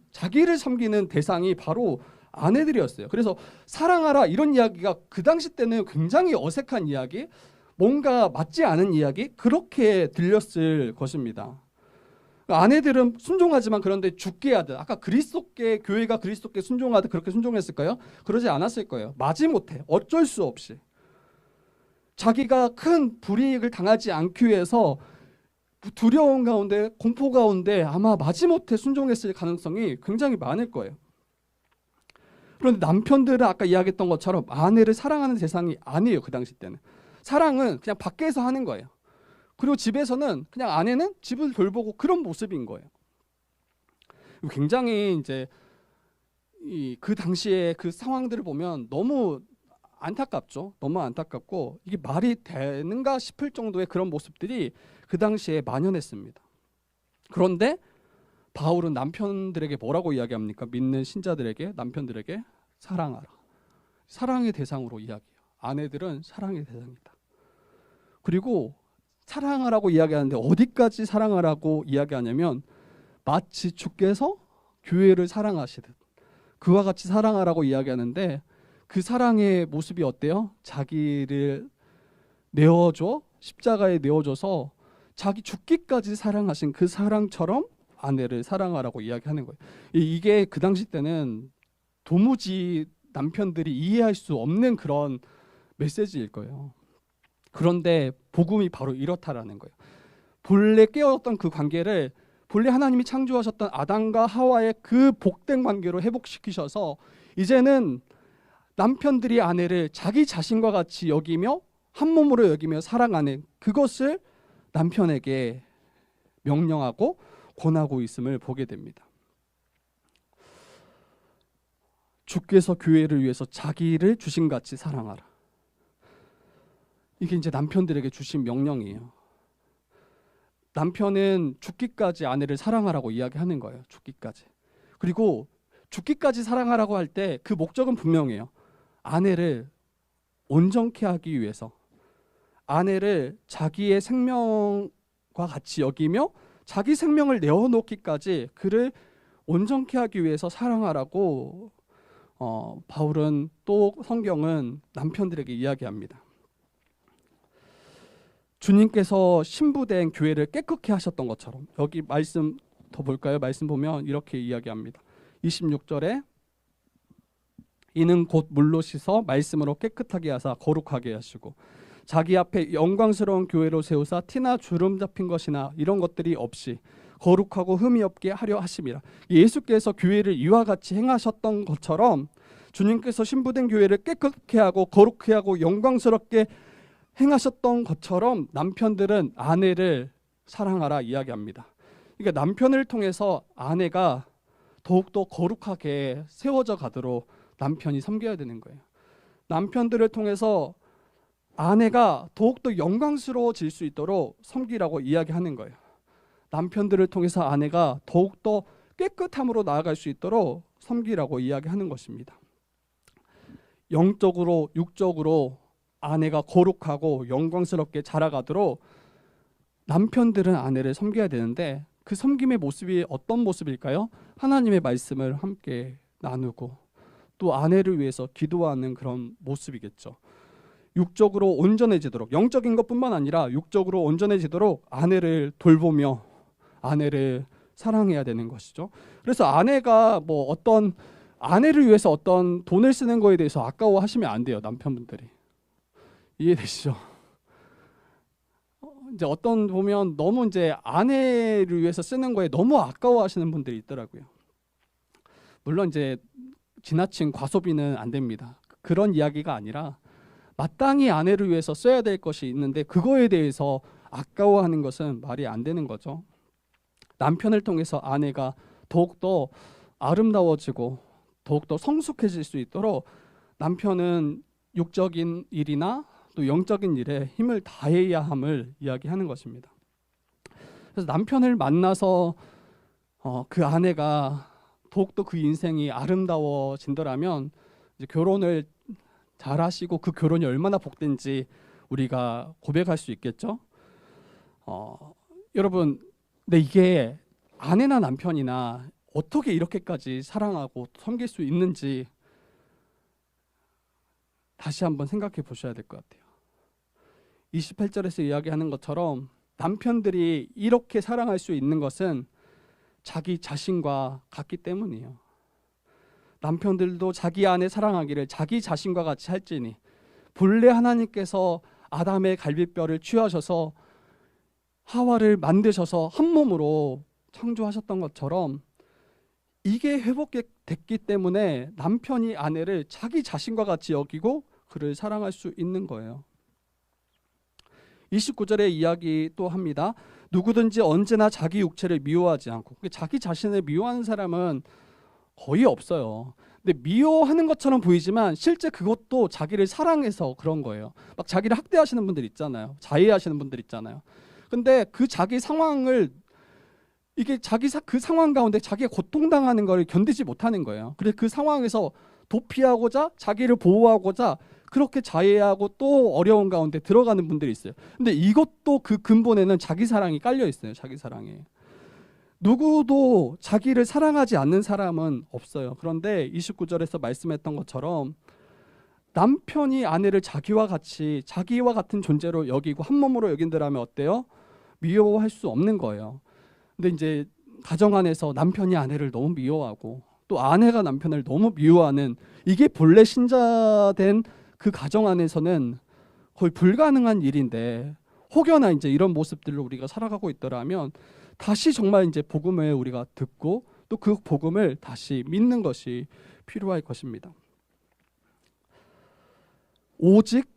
대상이 바로 아내들이었어요. 그래서 사랑하라 이런 이야기가 그 당시 때는 굉장히 어색한 이야기, 뭔가 맞지 않은 이야기 그렇게 들렸을 것입니다. 아내들은 순종하지만 그런데 죽게 하듯 아까 그리스도께 교회가 그리스도께 순종하듯 그렇게 순종했을까요? 그러지 않았을 거예요. 마지못해 어쩔 수 없이 자기가 큰 불이익을 당하지 않기 위해서 두려움 가운데 공포 가운데 아마 마지못해 순종했을 가능성이 굉장히 많을 거예요. 그런데 남편들은 아까 이야기했던 것처럼 아내를 사랑하는 대상이 아니에요. 그 당시 때는 사랑은 그냥 밖에서 하는 거예요. 그리고 집에서는 그냥 아내는 집을 돌보고 그런 모습인 거예요. 굉장히 이제 그 당시에 그 상황들을 보면 너무 안타깝죠. 너무 안타깝고 이게 말이 되는가 싶을 정도의 그런 모습들이 그 당시에 만연했습니다. 그런데 바울은 남편들에게 뭐라고 이야기합니까? 믿는 신자들에게 남편들에게 사랑하라. 사랑의 대상으로 이야기해요. 아내들은 사랑의 대상이다. 그리고 사랑하라고 이야기하는데 어디까지 사랑하라고 이야기하냐면 마치 주께서 교회를 사랑하시듯 그와 같이 사랑하라고 이야기하는데 그 사랑의 모습이 어때요? 자기를 내어줘 십자가에 내어줘서 자기 죽기까지 사랑하신 그 사랑처럼 아내를 사랑하라고 이야기하는 거예요. 이게 그 당시 때는 도무지 남편들이 이해할 수 없는 그런 메시지일 거예요. 그런데 복음이 바로 이렇다라는 거예요. 본래 깨어졌던 그 관계를 본래 하나님이 창조하셨던 아담과 하와의 그 복된 관계로 회복시키셔서 이제는 남편들이 아내를 자기 자신과 같이 여기며 한 몸으로 여기며 사랑하는 그것을 남편에게 명령하고 권하고 있음을 보게 됩니다. 주께서 교회를 위해서 자기를 주신같이 사랑하라. 이게 이제 남편들에게 주신 명령이에요. 남편은 죽기까지 아내를 사랑하라고 이야기하는 거예요. 죽기까지. 그리고 죽기까지 사랑하라고 할 때 그 목적은 분명해요. 아내를 온전케 하기 위해서 아내를 자기의 생명과 같이 여기며 자기 생명을 내어놓기까지 그를 온전케 하기 위해서 사랑하라고 바울은 또 성경은 남편들에게 이야기합니다. 주님께서 신부된 교회를 깨끗게 하셨던 것처럼 여기 말씀 더 볼까요? 말씀 보면 이렇게 이야기합니다. 26절에 이는 곧 물로 씻어 말씀으로 깨끗하게 하사 거룩하게 하시고 자기 앞에 영광스러운 교회로 세우사 티나 주름 잡힌 것이나 이런 것들이 없이 거룩하고 흠이 없게 하려 하심이라. 예수께서 교회를 이와 같이 행하셨던 것처럼 주님께서 신부된 교회를 깨끗게 하고 거룩해 하고 영광스럽게 행하셨던 것처럼 남편들은 아내를 사랑하라 이야기합니다. 그러니까 남편을 통해서 아내가 더욱더 거룩하게 세워져 가도록 남편이 섬겨야 되는 거예요. 남편들을 통해서 아내가 더욱더 영광스러워질 수 있도록 섬기라고 이야기하는 거예요. 남편들을 통해서 아내가 더욱더 깨끗함으로 나아갈 수 있도록 섬기라고 이야기하는 것입니다. 영적으로 육적으로 아내가 거룩하고 영광스럽게 자라가도록 남편들은 아내를 섬겨야 되는데 그 섬김의 모습이 어떤 모습일까요? 하나님의 말씀을 함께 나누고 또 아내를 위해서 기도하는 그런 모습이겠죠. 육적으로 온전해지도록, 영적인 것뿐만 아니라 육적으로 온전해지도록 아내를 돌보며 아내를 사랑해야 되는 것이죠. 그래서 아내가 뭐 어떤 아내를 위해서 어떤 돈을 쓰는 거에 대해서 아까워하시면 안 돼요. 남편분들이 이해되시죠? 이제 어떤 보면 너무 이제 아내를 위해서 쓰는 거에 너무 아까워하시는 분들이 있더라고요. 물론 이제 지나친 과소비는 안 됩니다. 그런 이야기가 아니라 마땅히 아내를 위해서 써야 될 것이 있는데 그거에 대해서 아까워하는 것은 말이 안 되는 거죠. 남편을 통해서 아내가 더욱더 아름다워지고 더욱더 성숙해질 수 있도록 남편은 육적인 일이나 또 영적인 일에 힘을 다해야 함을 이야기하는 것입니다. 그래서 남편을 만나서 그 아내가 더욱더 그 인생이 아름다워진다라면 이제 결혼을 잘하시고 그 결혼이 얼마나 복된지 우리가 고백할 수 있겠죠. 여러분, 근데 이게 아내나 남편이나 어떻게 이렇게까지 사랑하고 섬길 수 있는지 다시 한번 생각해 보셔야 될 것 같아요. 28절에서 이야기하는 것처럼 남편들이 이렇게 사랑할 수 있는 것은 자기 자신과 같기 때문이에요. 남편들도 자기 아내 사랑하기를 자기 자신과 같이 할지니 본래 하나님께서 아담의 갈비뼈를 취하셔서 하와를 만드셔서 한 몸으로 창조하셨던 것처럼 이게 회복됐기 때문에 남편이 아내를 자기 자신과 같이 여기고 그를 사랑할 수 있는 거예요. 29절의 이야기 또 합니다. 누구든지 언제나 자기 육체를 미워하지 않고, 자기 자신을 미워하는 사람은 거의 없어요. 근데 미워하는 것처럼 보이지만 실제 그것도 자기를 사랑해서 그런 거예요. 막 자기를 학대하시는 분들 있잖아요. 자해하시는 분들 있잖아요. 근데 그 자기 상황을 이게 그 상황 가운데 자기가 고통당하는 걸 견디지 못하는 거예요. 그래서 그 상황에서 도피하고자 자기를 보호하고자 그렇게 자해하고 또 어려운 가운데 들어가는 분들이 있어요. 근데 이것도 그 근본에는 자기 사랑이 깔려 있어요. 자기 사랑에. 누구도 자기를 사랑하지 않는 사람은 없어요. 그런데 29절에서 말씀했던 것처럼 남편이 아내를 자기와 같은 존재로 여기고 한 몸으로 여긴다면 어때요? 미워할 수 없는 거예요. 근데 이제 가정 안에서 남편이 아내를 너무 미워하고 또 아내가 남편을 너무 미워하는 이게 본래 신자된 그 가정 안에서는 거의 불가능한 일인데 혹여나 이제 이런 모습들로 우리가 살아가고 있더라면 다시 정말 이제 복음을 우리가 듣고 또 그 복음을 다시 믿는 것이 필요할 것입니다. 오직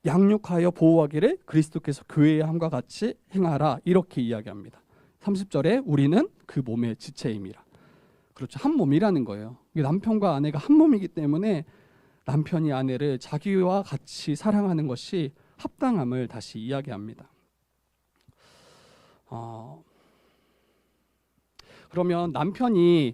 양육하여 보호하기를 그리스도께서 교회의 함과 같이 행하라 이렇게 이야기합니다. 30절에 우리는 그 몸의 지체임이라. 그렇죠. 한 몸이라는 거예요. 남편과 아내가 한 몸이기 때문에 남편이 아내를 자기와 같이 사랑하는 것이 합당함을 다시 이야기합니다. 그러면 남편이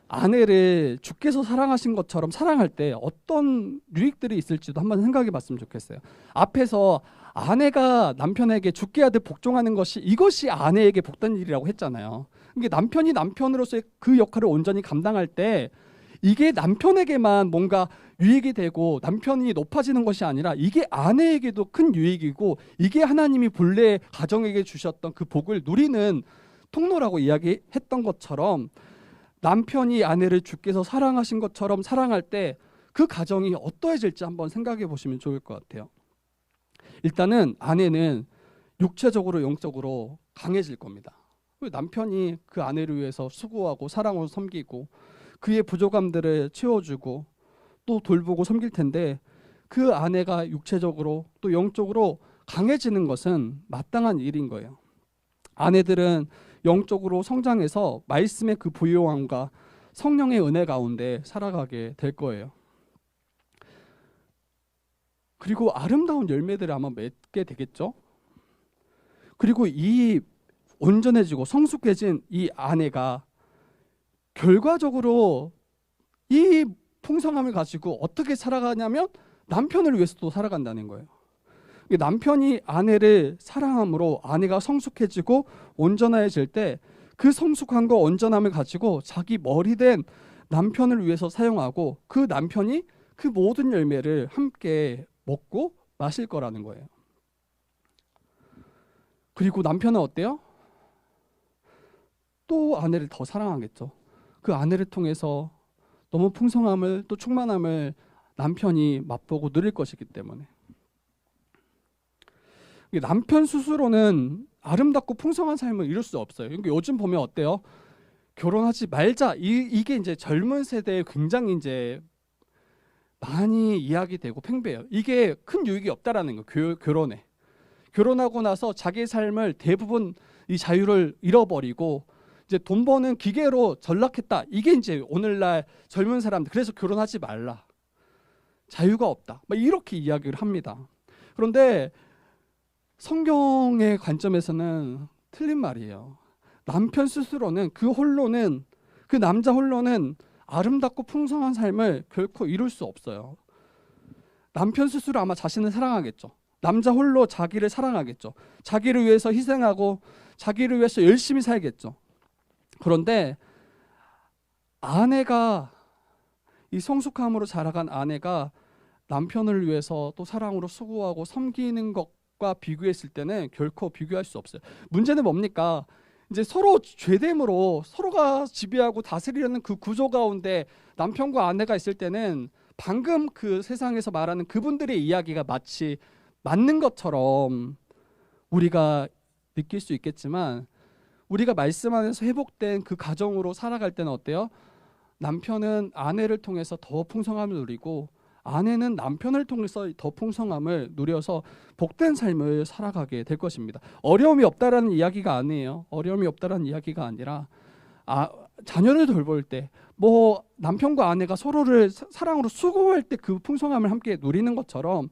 아내를 주께서 사랑하신 것처럼 사랑할 때 어떤 유익들이 있을지도 한번 생각해 봤으면 좋겠어요. 앞에서 아내가 남편에게 주께 하듯 복종하는 것이 이것이 아내에게 복된 일이라고 했잖아요. 이게 남편이 남편으로서의 그 역할을 온전히 감당할 때 이게 남편에게만 뭔가 유익이 되고 남편이 높아지는 것이 아니라 이게 아내에게도 큰 유익이고 이게 하나님이 본래 가정에게 주셨던 그 복을 누리는 통로라고 이야기했던 것처럼 남편이 아내를 주께서 사랑하신 것처럼 사랑할 때 그 가정이 어떠해질지 한번 생각해 보시면 좋을 것 같아요. 일단은 아내는 육체적으로 영적으로 강해질 겁니다. 남편이 그 아내를 위해서 수고하고 사랑으로 섬기고 그의 부족함들을 채워주고 또 돌보고 섬길 텐데 그 아내가 육체적으로 또 영적으로 강해지는 것은 마땅한 일인 거예요. 아내들은 영적으로 성장해서 말씀의 그 부요함과 성령의 은혜 가운데 살아가게 될 거예요. 그리고 아름다운 열매들을 아마 맺게 되겠죠. 그리고 이 온전해지고 성숙해진 이 아내가 결과적으로 이 풍성함을 가지고 어떻게 살아가냐면 남편을 위해서도 살아간다는 거예요. 남편이 아내를 사랑함으로 아내가 성숙해지고 온전해질 때 그 성숙함과 온전함을 가지고 자기 머리된 남편을 위해서 사용하고 그 남편이 그 모든 열매를 함께 먹고 마실 거라는 거예요. 그리고 남편은 어때요? 또 아내를 더 사랑하겠죠. 그 아내를 통해서 너무 풍성함을 또 충만함을 남편이 맛보고 누릴 것이기 때문에. 남편 스스로는 아름답고 풍성한 삶을 이룰 수 없어요. 요즘 보면 어때요? 결혼하지 말자. 이게 이제 젊은 세대에 굉장히 이제 많이 이야기되고 팽배해요. 이게 큰 유익이 없다라는 거예요. 결혼에. 결혼하고 나서 자기의 삶을 대부분 이 자유를 잃어버리고 이제 돈 버는 기계로 전락했다. 이게 이제 오늘날 젊은 사람들. 그래서 결혼하지 말라. 자유가 없다. 막 이렇게 이야기를 합니다. 그런데 성경의 관점에서는 틀린 말이에요. 남편 스스로는 그 남자 홀로는 아름답고 풍성한 삶을 결코 이룰 수 없어요. 남편 스스로 아마 자신을 사랑하겠죠. 남자 홀로 자기를 사랑하겠죠. 자기를 위해서 희생하고 자기를 위해서 열심히 살겠죠. 그런데 아내가 이 성숙함으로 자라간 아내가 남편을 위해서 또 사랑으로 수고하고 섬기는 것과 비교했을 때는 결코 비교할 수 없어요. 문제는 뭡니까? 이제 서로 죄됨으로 서로가 지배하고 다스리려는 그 구조 가운데 남편과 아내가 있을 때는 방금 그 세상에서 말하는 그분들의 이야기가 마치 맞는 것처럼 우리가 느낄 수 있겠지만 우리가 말씀 안에서 회복된 그 가정으로 살아갈 때는 어때요? 남편은 아내를 통해서 더 풍성함을 누리고 아내는 남편을 통해서 더 풍성함을 누려서 복된 삶을 살아가게 될 것입니다. 어려움이 없다라는 이야기가 아니에요. 어려움이 없다라는 이야기가 아니라 자녀를 돌볼 때 뭐 남편과 아내가 서로를 사랑으로 수고할 때 그 풍성함을 함께 누리는 것처럼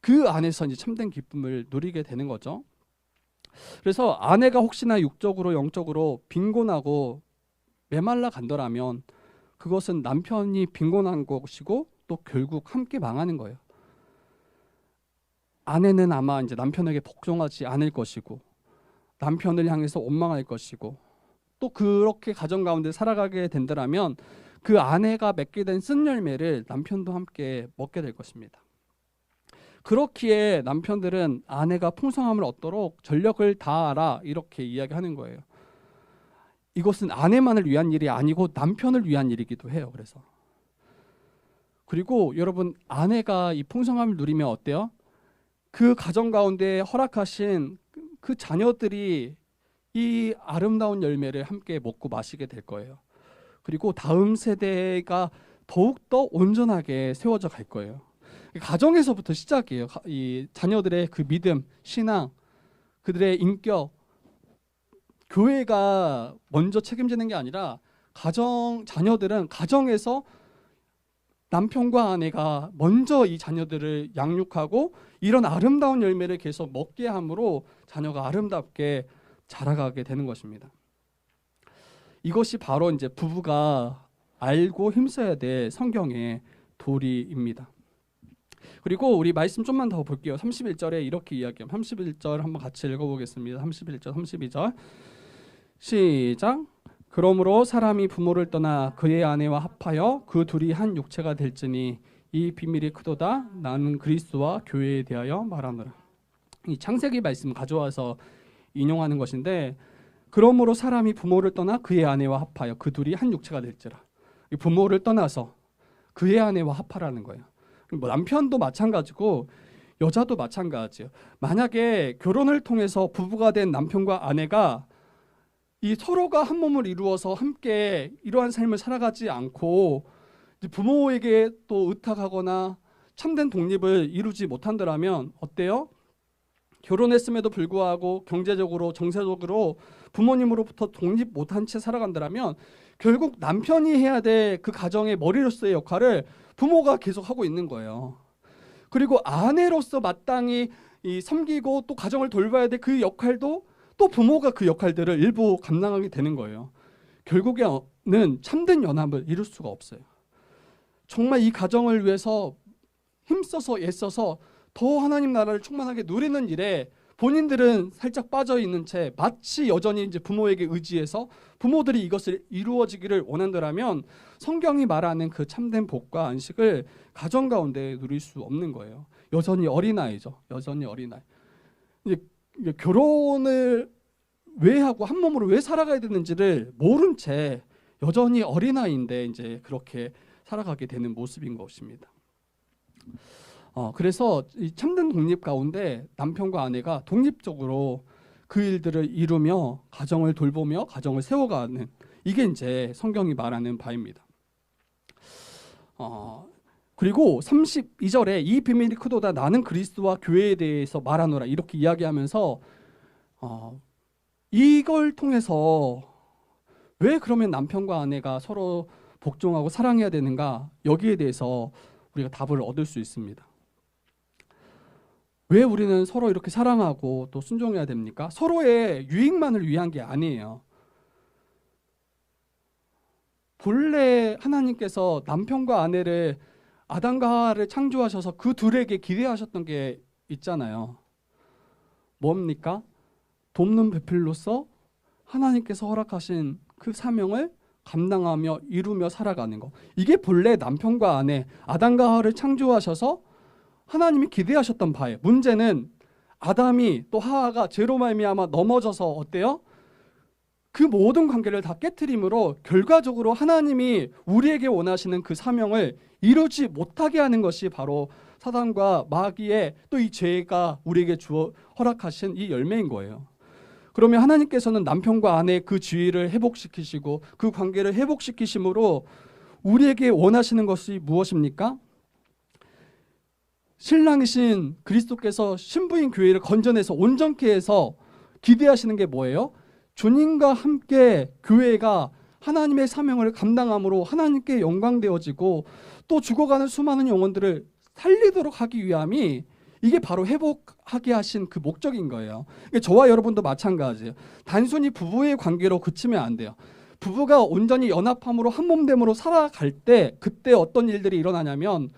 그 안에서 이제 참된 기쁨을 누리게 되는 거죠. 그래서 아내가 혹시나 육적으로 영적으로 빈곤하고 메말라 간다라면 그것은 남편이 빈곤한 것이고 또 결국 함께 망하는 거예요. 아내는 아마 이제 남편에게 복종하지 않을 것이고 남편을 향해서 원망할 것이고 또 그렇게 가정 가운데 살아가게 된다면 그 아내가 맺게 된 쓴 열매를 남편도 함께 먹게 될 것입니다. 그렇기에 남편들은 아내가 풍성함을 얻도록 전력을 다하라 이렇게 이야기하는 거예요. 이것은 아내만을 위한 일이 아니고 남편을 위한 일이기도 해요. 그리고 여러분 아내가 이 풍성함을 누리면 어때요? 그 가정 가운데 허락하신 그 자녀들이 이 아름다운 열매를 함께 먹고 마시게 될 거예요. 그리고 다음 세대가 더욱더 온전하게 세워져 갈 거예요. 가정에서부터 시작이에요. 이 자녀들의 그 믿음, 신앙, 그들의 인격, 교회가 먼저 책임지는 게 아니라 자녀들은 가정에서 남편과 아내가 먼저 이 자녀들을 양육하고 이런 아름다운 열매를 계속 먹게 함으로 자녀가 아름답게 자라가게 되는 것입니다. 이것이 바로 이제 부부가 알고 힘써야 될 성경의 도리입니다. 그리고 우리 말씀 좀만 더 볼게요. 31절에 이렇게 이야기합니다. 31절 한번 같이 읽어보겠습니다. 31절, 32절 시작. 그러므로 사람이 부모를 떠나 그의 아내와 합하여 그 둘이 한 육체가 될지니 이 비밀이 크도다. 나는 그리스도와 교회에 대하여 말하노라. 이 창세기 말씀 가져와서 인용하는 것인데 그러므로 사람이 부모를 떠나 그의 아내와 합하여 그 둘이 한 육체가 될지라. 부모를 떠나서 그의 아내와 합하라는 거예요. 뭐 남편도 마찬가지고 여자도 마찬가지예요. 만약에 결혼을 통해서 부부가 된 남편과 아내가 이 서로가 한 몸을 이루어서 함께 이러한 삶을 살아가지 않고 부모에게 또 의탁하거나 참된 독립을 이루지 못한다면 어때요? 결혼했음에도 불구하고 경제적으로 정서적으로 부모님으로부터 독립 못한 채 살아간다면 결국 남편이 해야 될 그 가정의 머리로서의 역할을 부모가 계속 하고 있는 거예요. 그리고 아내로서 마땅히 섬기고 또 가정을 돌봐야 될 그 역할도 또 부모가 그 역할들을 일부 감당하게 되는 거예요. 결국에는 참된 연합을 이룰 수가 없어요. 정말 이 가정을 위해서 힘써서 애써서 더 하나님 나라를 충만하게 누리는 일에 본인들은 살짝 빠져 있는 채 마치 여전히 이제 부모에게 의지해서 부모들이 이것을 이루어지기를 원한다면 성경이 말하는 그 참된 복과 안식을 가정 가운데 누릴 수 없는 거예요. 여전히 어린아이죠. 여전히 어린아이. 이제 결혼을 왜 하고 한 몸으로 왜 살아가야 되는지를 모른 채 여전히 어린아이인데 이제 그렇게 살아가게 되는 모습인 것입니다. 그래서 이 참된 독립 가운데 남편과 아내가 독립적으로 그 일들을 이루며 가정을 돌보며 가정을 세워가는 이게 이제 성경이 말하는 바입니다. 그리고 32절에 이 비밀이 크도다 나는 그리스도와 교회에 대해서 말하노라 이렇게 이야기하면서 이걸 통해서 왜 그러면 남편과 아내가 서로 복종하고 사랑해야 되는가 여기에 대해서 우리가 답을 얻을 수 있습니다. 왜 우리는 서로 이렇게 사랑하고 또 순종해야 됩니까? 서로의 유익만을 위한 게 아니에요. 본래 하나님께서 남편과 아내를 아담과 하와를 창조하셔서 그 둘에게 기대하셨던 게 있잖아요. 뭡니까? 돕는 배필로서 하나님께서 허락하신 그 사명을 감당하며 이루며 살아가는 거. 이게 본래 남편과 아내 아담과 하와를 창조하셔서 하나님이 기대하셨던 바예요. 문제는 아담이 또 하와가 죄로 말미암아 넘어져서 어때요? 그 모든 관계를 다 깨트림으로 결과적으로 하나님이 우리에게 원하시는 그 사명을 이루지 못하게 하는 것이 바로 사단과 마귀의 또 이 죄가 우리에게 주어 허락하신 이 열매인 거예요. 그러면 하나님께서는 남편과 아내의 그 지위를 회복시키시고 그 관계를 회복시키심으로 우리에게 원하시는 것이 무엇입니까? 신랑이신 그리스도께서 신부인 교회를 건져내서 온전케 해서 기대하시는 게 뭐예요? 주님과 함께 교회가 하나님의 사명을 감당함으로 하나님께 영광되어지고 또 죽어가는 수많은 영혼들을 살리도록 하기 위함이 이게 바로 회복하게 하신 그 목적인 거예요. 저와 여러분도 마찬가지예요. 단순히 부부의 관계로 그치면 안 돼요. 부부가 온전히 연합함으로 한몸됨으로 살아갈 때 그때 어떤 일들이 일어나냐면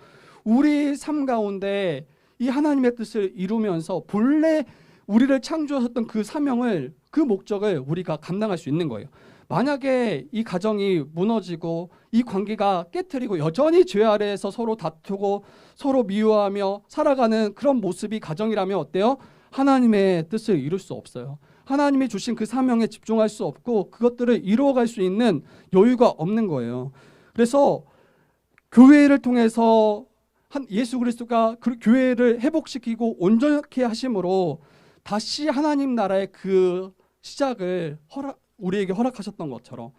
우리 삶 가운데 이 하나님의 뜻을 이루면서 본래 우리를 창조하셨던 그 사명을 그 목적을 우리가 감당할 수 있는 거예요. 만약에 이 가정이 무너지고 이 관계가 깨트리고 여전히 죄 아래에서 서로 다투고 서로 미워하며 살아가는 그런 모습이 가정이라면 어때요? 하나님의 뜻을 이룰 수 없어요. 하나님이 주신 그 사명에 집중할 수 없고 그것들을 이루어갈 수 있는 여유가 없는 거예요. 그래서 교회를 통해서 예수 그리스도가 그 교회를 회복시키고 온전케 하심으로 다시 하나님 나라의 그 시작을 우리에게 허락하셨던 것처럼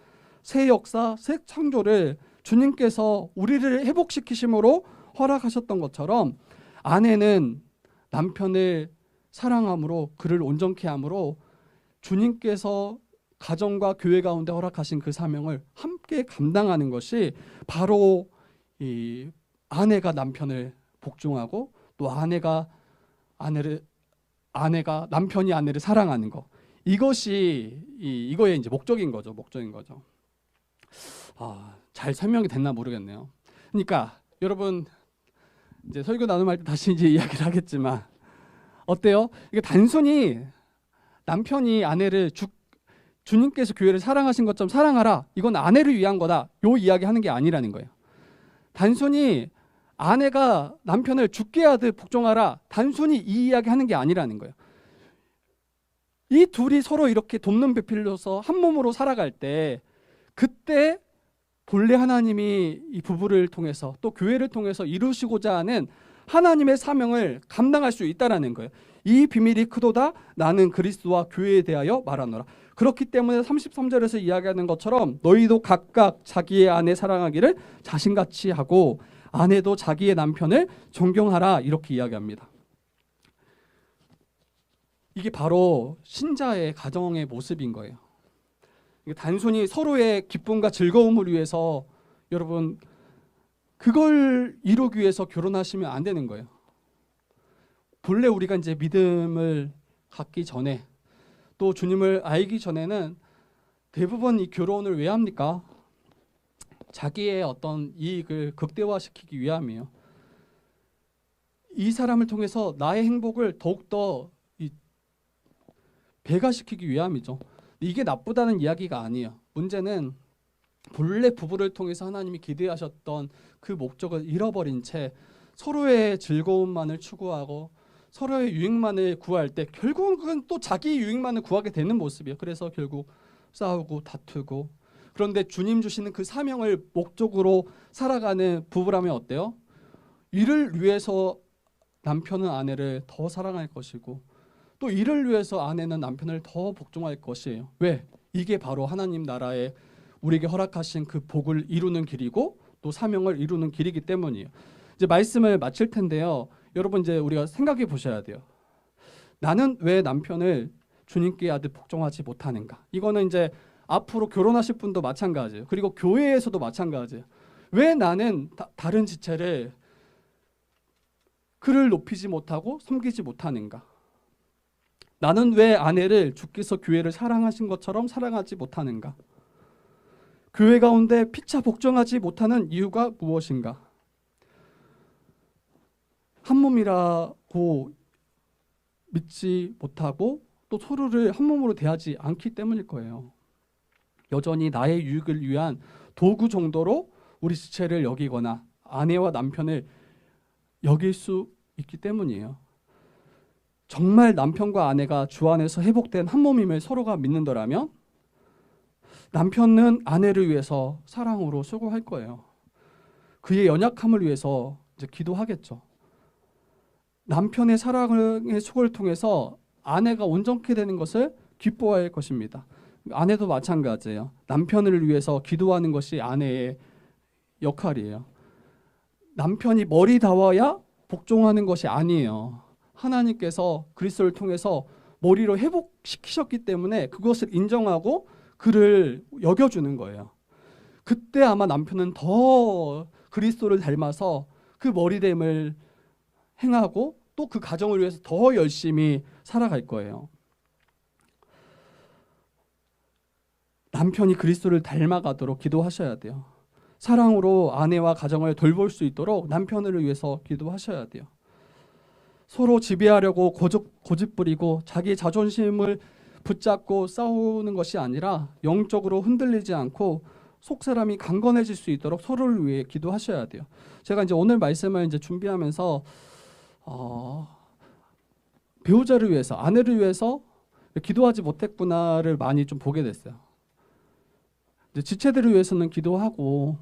새 역사, 새 창조를 주님께서 우리를 회복시키심으로 허락하셨던 것처럼 아내는 남편을 사랑함으로 그를 온전케 함으로 주님께서 가정과 교회 가운데 허락하신 그 사명을 함께 감당하는 것이 바로 이 아내가 남편을 복종하고 또 아내가 남편이 아내를 사랑하는 것. 이것이 이거의 이제 목적인 거죠. 잘 설명이 됐나 모르겠네요. 그러니까 여러분 이제 설교 나눔할 때 다시 이제 이야기를 하겠지만 어때요? 이게 단순히 남편이 아내를 주님께서 교회를 사랑하신 것처럼 사랑하라. 이건 아내를 위한 거다. 요 이야기하는 게 아니라는 거예요. 단순히 아내가 남편을 죽게 하듯 복종하라. 단순히 이 이야기하는 게 아니라는 거예요. 이 둘이 서로 이렇게 돕는 배필로서 한 몸으로 살아갈 때 그때 본래 하나님이 이 부부를 통해서 또 교회를 통해서 이루시고자 하는 하나님의 사명을 감당할 수 있다라는 거예요. 이 비밀이 크도다 나는 그리스도와 교회에 대하여 말하노라. 그렇기 때문에 33절에서 이야기하는 것처럼 너희도 각각 자기의 아내 사랑하기를 자신같이 하고 아내도 자기의 남편을 존경하라 이렇게 이야기합니다. 이게 바로 신자의 가정의 모습인 거예요. 단순히 서로의 기쁨과 즐거움을 위해서 여러분 그걸 이루기 위해서 결혼하시면 안 되는 거예요. 본래 우리가 이제 믿음을 갖기 전에 또 주님을 알기 전에는 대부분 이 결혼을 왜 합니까? 자기의 어떤 이익을 극대화시키기 위함이에요. 이 사람을 통해서 나의 행복을 더욱더 배가시키기 위함이죠. 이게 나쁘다는 이야기가 아니에요. 문제는 본래 부부를 통해서 하나님이 기대하셨던 그 목적을 잃어버린 채 서로의 즐거움만을 추구하고 서로의 유익만을 구할 때 결국은 또 자기 유익만을 구하게 되는 모습이에요. 그래서 결국 싸우고 다투고. 그런데 주님 주시는 그 사명을 목적으로 살아가는 부부라면 어때요? 이를 위해서 남편은 아내를 더 사랑할 것이고 또 이를 위해서 아내는 남편을 더 복종할 것이에요. 왜? 이게 바로 하나님 나라에 우리에게 허락하신 그 복을 이루는 길이고 또 사명을 이루는 길이기 때문이에요. 이제 말씀을 마칠 텐데요. 여러분 이제 우리가 생각해 보셔야 돼요. 나는 왜 남편을 주님께 아들 복종하지 못하는가? 이거는 이제 앞으로 결혼하실 분도 마찬가지예요. 그리고 교회에서도 마찬가지예요. 왜 나는 다른 지체를 그를 높이지 못하고 섬기지 못하는가? 나는 왜 아내를 주께서 교회를 사랑하신 것처럼 사랑하지 못하는가? 교회 가운데 피차 복종하지 못하는 이유가 무엇인가? 한 몸이라고 믿지 못하고 또 서로를 한 몸으로 대하지 않기 때문일 거예요. 여전히 나의 유익을 위한 도구 정도로 우리 지체를 여기거나 아내와 남편을 여길 수 있기 때문이에요. 정말 남편과 아내가 주 안에서 회복된 한 몸임을 서로가 믿는다라면 남편은 아내를 위해서 사랑으로 수고할 거예요. 그의 연약함을 위해서 이제 기도하겠죠. 남편의 사랑의 수고를 통해서 아내가 온전케 되는 것을 기뻐할 것입니다. 아내도 마찬가지예요. 남편을 위해서 기도하는 것이 아내의 역할이에요. 남편이 머리 다워야 복종하는 것이 아니에요. 하나님께서 그리스도를 통해서 머리로 회복시키셨기 때문에 그것을 인정하고 그를 여겨주는 거예요. 그때 아마 남편은 더 그리스도를 닮아서 그 머리됨을 행하고 또 그 가정을 위해서 더 열심히 살아갈 거예요. 남편이 그리스도를 닮아가도록 기도하셔야 돼요. 사랑으로 아내와 가정을 돌볼 수 있도록 남편을 위해서 기도하셔야 돼요. 서로 지배하려고 고집 부리고 자기 자존심을 붙잡고 싸우는 것이 아니라 영적으로 흔들리지 않고 속사람이 강건해질 수 있도록 서로를 위해 기도하셔야 돼요. 제가 이제 오늘 말씀을 이제 준비하면서 배우자를 위해서, 아내를 위해서 기도하지 못했구나를 많이 좀 보게 됐어요. 이제 지체들을 위해서는 기도하고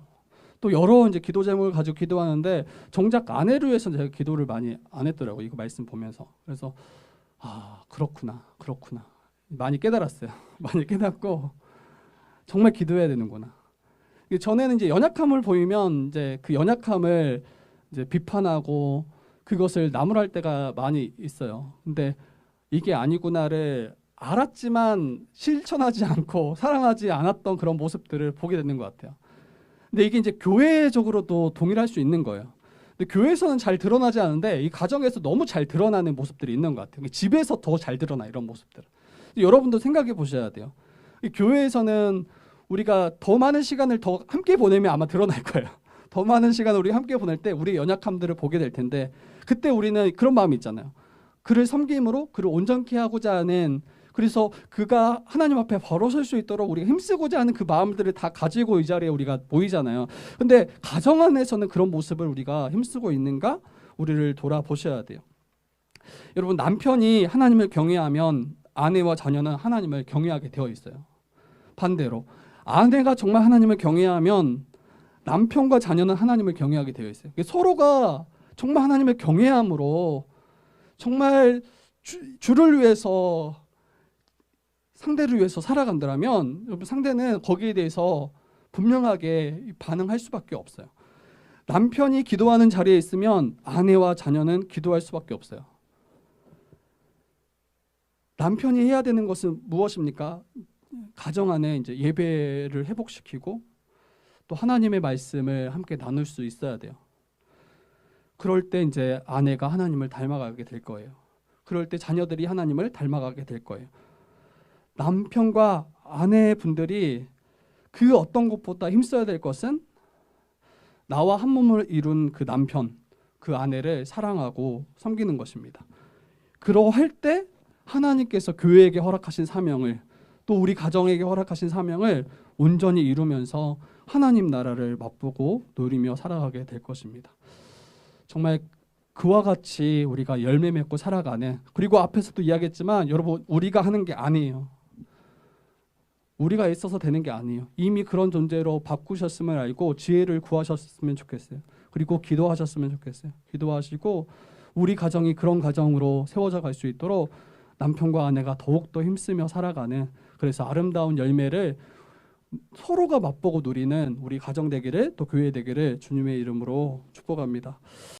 또 여러 이제 기도 제목을 가지고 기도하는데 정작 아내를 위해서는 제가 기도를 많이 안 했더라고요. 이거 말씀 보면서. 그래서 그렇구나 많이 깨달았어요. 많이 깨닫고 정말 기도해야 되는구나. 전에는 이제 연약함을 보이면 이제 그 연약함을 이제 비판하고 그것을 나무랄 때가 많이 있어요. 근데 이게 아니구나를 알았지만 실천하지 않고 사랑하지 않았던 그런 모습들을 보게 되는 것 같아요. 근데 이게 이제 교회적으로도 동일할 수 있는 거예요. 근데 교회에서는 잘 드러나지 않은데 이 가정에서 너무 잘 드러나는 모습들이 있는 것 같아요. 집에서 더 잘 드러나 이런 모습들. 여러분도 생각해 보셔야 돼요. 교회에서는 우리가 더 많은 시간을 더 함께 보내면 아마 드러날 거예요. 더 많은 시간을 우리 함께 보낼 때 우리의 연약함들을 보게 될 텐데 그때 우리는 그런 마음이 있잖아요. 그를 섬김으로 그를 온전케 하고자 하는, 그래서 그가 하나님 앞에 바로 설 수 있도록 우리가 힘쓰고자 하는 그 마음들을 다 가지고 이 자리에 우리가 모이잖아요. 근데 가정 안에서는 그런 모습을 우리가 힘쓰고 있는가? 우리를 돌아보셔야 돼요. 여러분, 남편이 하나님을 경외하면 아내와 자녀는 하나님을 경외하게 되어 있어요. 반대로 아내가 정말 하나님을 경외하면 남편과 자녀는 하나님을 경외하게 되어 있어요. 서로가 정말 하나님을 경외함으로 정말 주를 위해서 상대를 위해서 살아간다면 여러분 상대는 거기에 대해서 분명하게 반응할 수밖에 없어요. 남편이 기도하는 자리에 있으면 아내와 자녀는 기도할 수밖에 없어요. 남편이 해야 되는 것은 무엇입니까? 가정 안에 이제 예배를 회복시키고 또 하나님의 말씀을 함께 나눌 수 있어야 돼요. 그럴 때 이제 아내가 하나님을 닮아가게 될 거예요. 그럴 때 자녀들이 하나님을 닮아가게 될 거예요. 남편과 아내분들이 그 어떤 것보다 힘써야 될 것은 나와 한 몸을 이룬 그 남편, 그 아내를 사랑하고 섬기는 것입니다. 그러할 때 하나님께서 교회에게 허락하신 사명을 또 우리 가정에게 허락하신 사명을 온전히 이루면서 하나님 나라를 맛보고 누리며 살아가게 될 것입니다. 정말 그와 같이 우리가 열매 맺고 살아가는, 그리고 앞에서도 이야기했지만 여러분 우리가 하는 게 아니에요. 우리가 있어서 되는 게 아니에요. 이미 그런 존재로 바꾸셨음을 알고 지혜를 구하셨으면 좋겠어요. 그리고 기도하셨으면 좋겠어요. 기도하시고 우리 가정이 그런 가정으로 세워져 갈 수 있도록 남편과 아내가 더욱더 힘쓰며 살아가는, 그래서 아름다운 열매를 서로가 맛보고 누리는 우리 가정 되기를, 또 교회 되기를 주님의 이름으로 축복합니다.